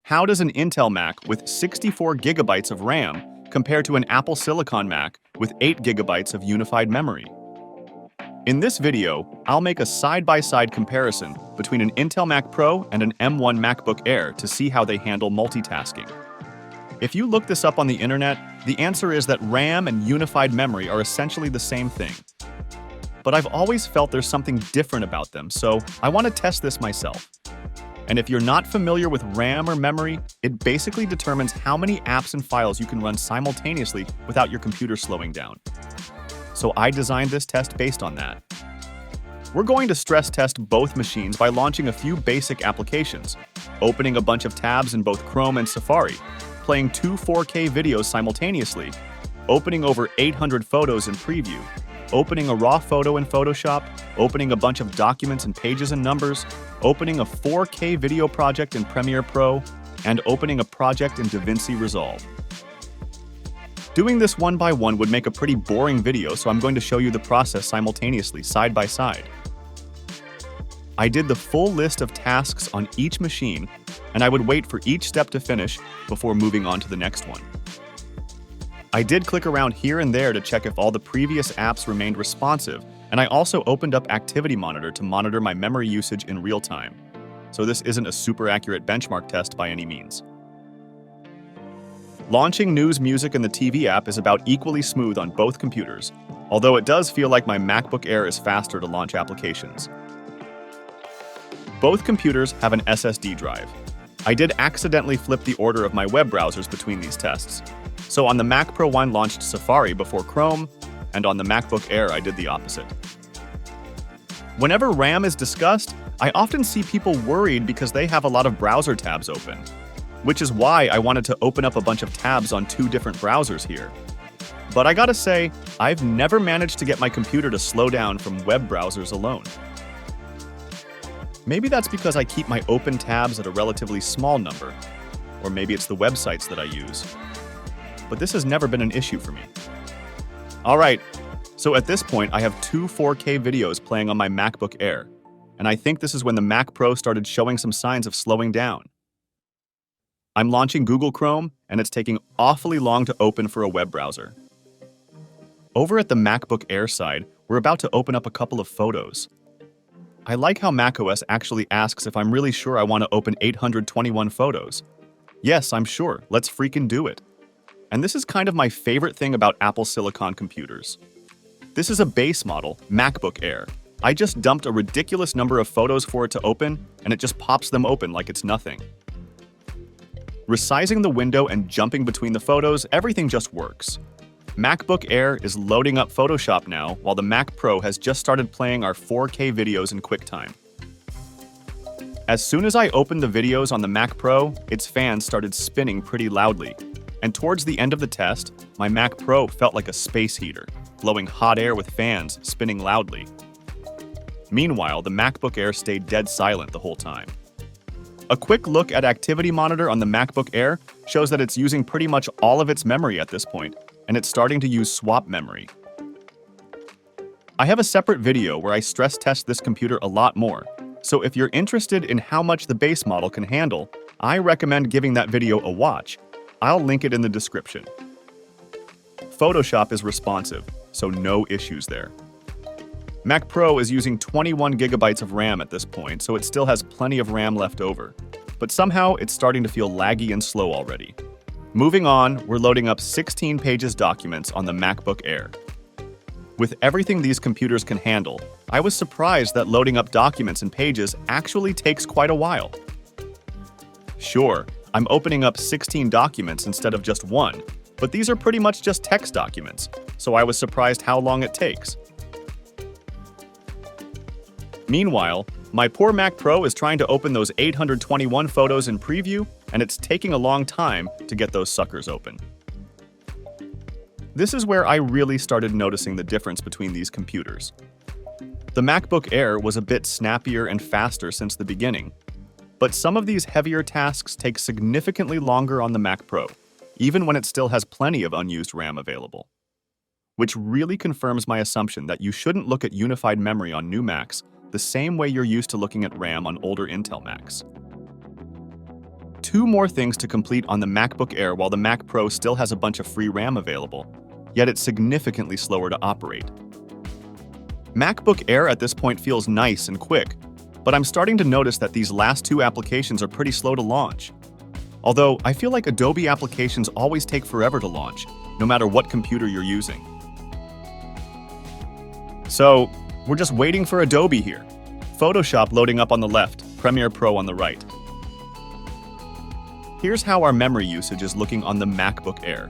How does an Intel Mac with 64 gigabytes of RAM compare to an Apple Silicon Mac with 8 gigabytes of unified memory? In this video, I'll make a side-by-side comparison between an Intel Mac Pro and an M1 MacBook Air to see how they handle multitasking. If you look this up on the internet, the answer is that RAM and unified memory are essentially the same thing. But I've always felt there's something different about them, so I want to test this myself. And if you're not familiar with RAM or memory, it basically determines how many apps and files you can run simultaneously without your computer slowing down. So I designed this test based on that. We're going to stress test both machines by launching a few basic applications, opening a bunch of tabs in both Chrome and Safari, playing two 4K videos simultaneously, opening over 800 photos in Preview, opening a raw photo in Photoshop, opening a bunch of documents in Pages and Numbers, opening a 4K video project in Premiere Pro, and opening a project in Davinci Resolve. Doing this one by one would make a pretty boring video, so I'm going to show you the process simultaneously, side by side. I did the full list of tasks on each machine, and I would wait for each step to finish before moving on to the next one. I did click around here and there to check if all the previous apps remained responsive, and I also opened up Activity Monitor to monitor my memory usage in real time. So this isn't a super accurate benchmark test by any means. Launching news, music, and the TV app is about equally smooth on both computers, although it does feel like my MacBook Air is faster to launch applications. Both computers have an SSD drive. I did accidentally flip the order of my web browsers between these tests. So on the Mac Pro I launched Safari before Chrome, and on the MacBook Air I did the opposite. Whenever RAM is discussed, I often see people worried because they have a lot of browser tabs open, which is why I wanted to open up a bunch of tabs on two different browsers here. But I gotta say, I've never managed to get my computer to slow down from web browsers alone. Maybe that's because I keep my open tabs at a relatively small number, or maybe it's the websites that I use. But this has never been an issue for me. Alright, so at this point I have two 4K videos playing on my MacBook Air, and I think this is when the Mac Pro started showing some signs of slowing down. I'm launching Google Chrome, and it's taking awfully long to open for a web browser. Over at the MacBook Air side, we're about to open up a couple of photos. I like how macOS actually asks if I'm really sure I want to open 821 photos. Yes, I'm sure. Let's freaking do it. And this is kind of my favorite thing about Apple Silicon computers. This is a base model, MacBook Air. I just dumped a ridiculous number of photos for it to open, and it just pops them open like it's nothing. Resizing the window and jumping between the photos, everything just works. MacBook Air is loading up Photoshop now, while the Mac Pro has just started playing our 4K videos in QuickTime. As soon as I opened the videos on the Mac Pro, its fans started spinning pretty loudly. And towards the end of the test, my Mac Pro felt like a space heater, blowing hot air with fans spinning loudly. Meanwhile, the MacBook Air stayed dead silent the whole time. A quick look at Activity Monitor on the MacBook Air shows that it's using pretty much all of its memory at this point, and it's starting to use swap memory. I have a separate video where I stress test this computer a lot more, so if you're interested in how much the base model can handle, I recommend giving that video a watch. I'll link it in the description. Photoshop is responsive, so no issues there. Mac Pro is using 21 gigabytes of RAM at this point, so it still has plenty of RAM left over. But somehow, it's starting to feel laggy and slow already. Moving on, we're loading up 16 pages documents on the MacBook Air. With everything these computers can handle, I was surprised that loading up documents and pages actually takes quite a while. Sure, I'm opening up 16 documents instead of just one, but these are pretty much just text documents, so I was surprised how long it takes. Meanwhile, my poor Mac Pro is trying to open those 821 photos in Preview, and it's taking a long time to get those suckers open. This is where I really started noticing the difference between these computers. The MacBook Air was a bit snappier and faster since the beginning, but some of these heavier tasks take significantly longer on the Mac Pro, even when it still has plenty of unused RAM available. Which really confirms my assumption that you shouldn't look at unified memory on new Macs the same way you're used to looking at RAM on older Intel Macs. 2 more things to complete on the MacBook Air while the Mac Pro still has a bunch of free RAM available, yet it's significantly slower to operate. MacBook Air at this point feels nice and quick, but I'm starting to notice that these last 2 applications are pretty slow to launch. Although, I feel like Adobe applications always take forever to launch, no matter what computer you're using. So, we're just waiting for Adobe here. Photoshop loading up on the left, Premiere Pro on the right. Here's how our memory usage is looking on the MacBook Air.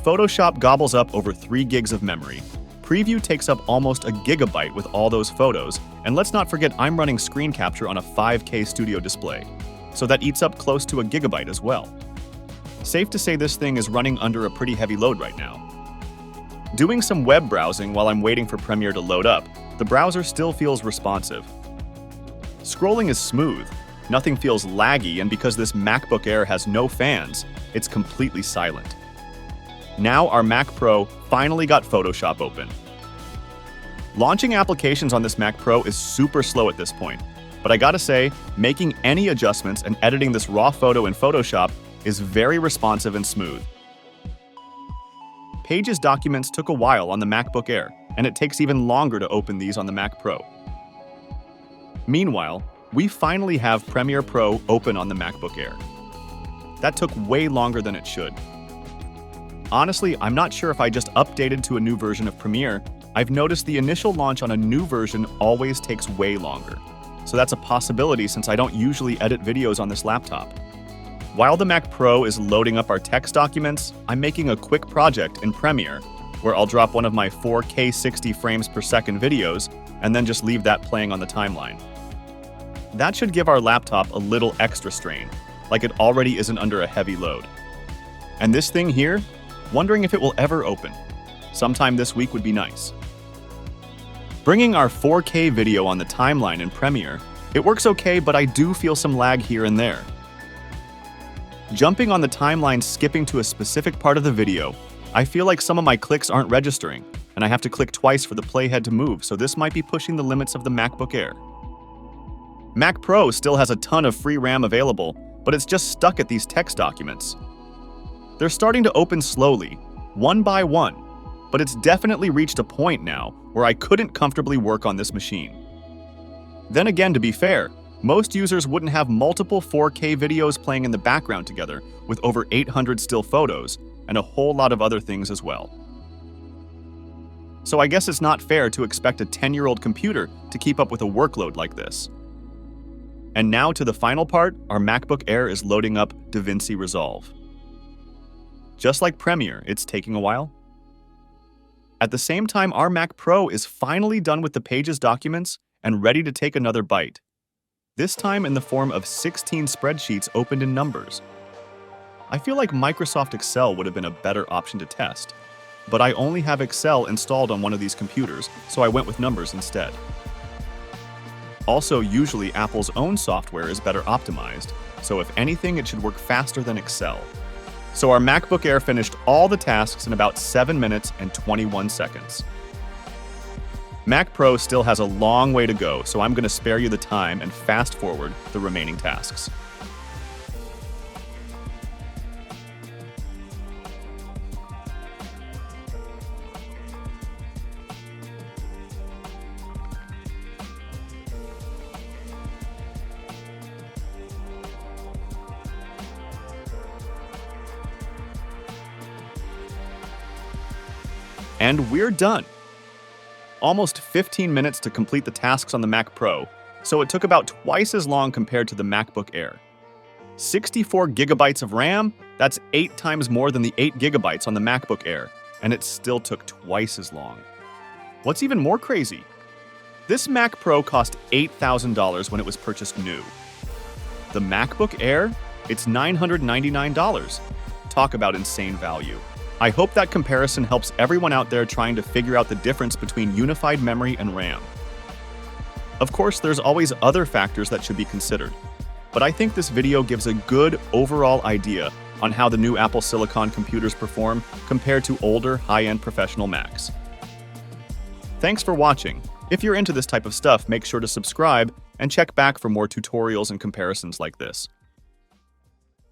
Photoshop gobbles up over 3 gigs of memory. Preview takes up almost a gigabyte with all those photos, and let's not forget I'm running screen capture on a 5K studio display, so that eats up close to a gigabyte as well. Safe to say this thing is running under a pretty heavy load right now. Doing some web browsing while I'm waiting for Premiere to load up, the browser still feels responsive. Scrolling is smooth, nothing feels laggy, and because this MacBook Air has no fans, it's completely silent. Now our Mac Pro finally got Photoshop open. Launching applications on this Mac Pro is super slow at this point, but I gotta say, making any adjustments and editing this raw photo in Photoshop is very responsive and smooth. Pages documents took a while on the MacBook Air, and it takes even longer to open these on the Mac Pro. Meanwhile, we finally have Premiere Pro open on the MacBook Air. That took way longer than it should. Honestly, I'm not sure if I just updated to a new version of Premiere. I've noticed the initial launch on a new version always takes way longer. So that's a possibility since I don't usually edit videos on this laptop. While the Mac Pro is loading up our text documents, I'm making a quick project in Premiere where I'll drop one of my 4K 60 frames per second videos and then just leave that playing on the timeline. That should give our laptop a little extra strain, like it already isn't under a heavy load. And this thing here, wondering if it will ever open. Sometime this week would be nice. Bringing our 4K video on the timeline in Premiere, it works okay, but I do feel some lag here and there. Jumping on the timeline skipping to a specific part of the video, I feel like some of my clicks aren't registering, and I have to click twice for the playhead to move, so this might be pushing the limits of the MacBook Air. Mac Pro still has a ton of free RAM available, but it's just stuck at these text documents. They're starting to open slowly, one by one, but it's definitely reached a point now where I couldn't comfortably work on this machine. Then again, to be fair, most users wouldn't have multiple 4K videos playing in the background together with over 800 still photos and a whole lot of other things as well. So I guess it's not fair to expect a 10-year-old computer to keep up with a workload like this. And now to the final part, our MacBook Air is loading up Davinci Resolve. Just like Premiere, it's taking a while. At the same time, our Mac Pro is finally done with the Pages documents and ready to take another bite. This time in the form of 16 spreadsheets opened in numbers. I feel like Microsoft Excel would have been a better option to test, but I only have Excel installed on one of these computers, so I went with numbers instead. Also, usually Apple's own software is better optimized, so if anything, it should work faster than Excel. So our MacBook Air finished all the tasks in about 7 minutes and 21 seconds. Mac Pro still has a long way to go, so I'm going to spare you the time and fast forward the remaining tasks. And we're done. Almost 15 minutes to complete the tasks on the Mac Pro, so it took about twice as long compared to the MacBook Air. 64 gigabytes of RAM, that's 8 times more than the 8 gigabytes on the MacBook Air, and it still took twice as long. What's even more crazy? This Mac Pro cost $8,000 when it was purchased new. The MacBook Air, it's $999. Talk about insane value. I hope that comparison helps everyone out there trying to figure out the difference between unified memory and RAM. Of course, there's always other factors that should be considered, but I think this video gives a good overall idea on how the new Apple Silicon computers perform compared to older high-end professional Macs. Thanks for watching. If you're into this type of stuff, make sure to subscribe and check back for more tutorials and comparisons like this.